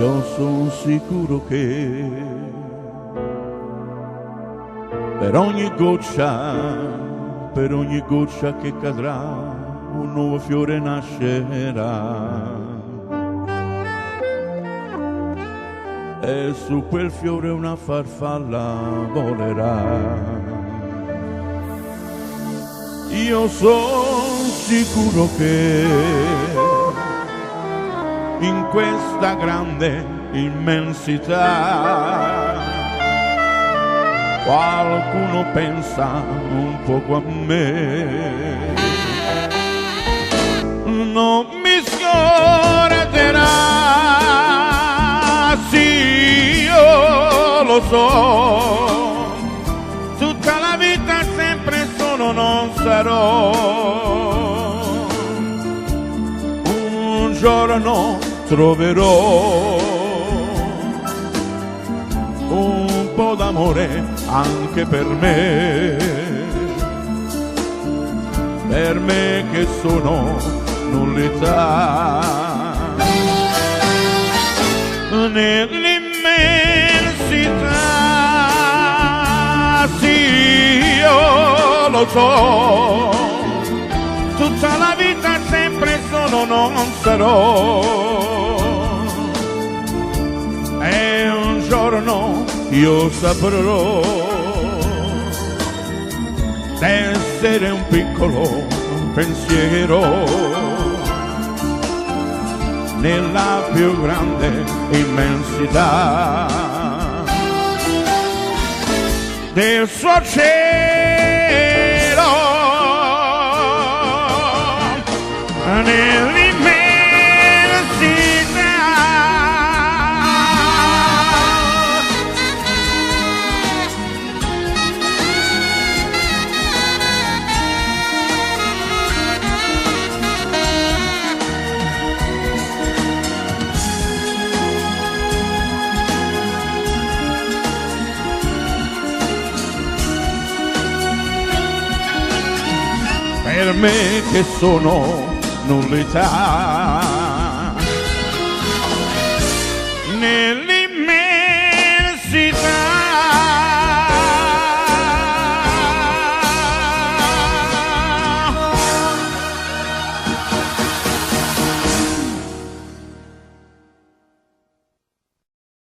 Io sono sicuro che per ogni goccia che cadrà, un nuovo fiore nascerà. E su quel fiore una farfalla volerà. Io sono sicuro che in questa grande immensità qualcuno pensa un poco a me. Non mi scorderà, sì, io lo so, tutta la vita sempre solo non sarò. Un giorno troverò un po' d'amore anche per me che sono nullità. Nell'immensità, sì, io lo so, tutta la vita sempre solo non sarò. E un giorno io saprò d'essere un piccolo pensiero nella più grande immensità del suo cielo. Per me che sono nullità.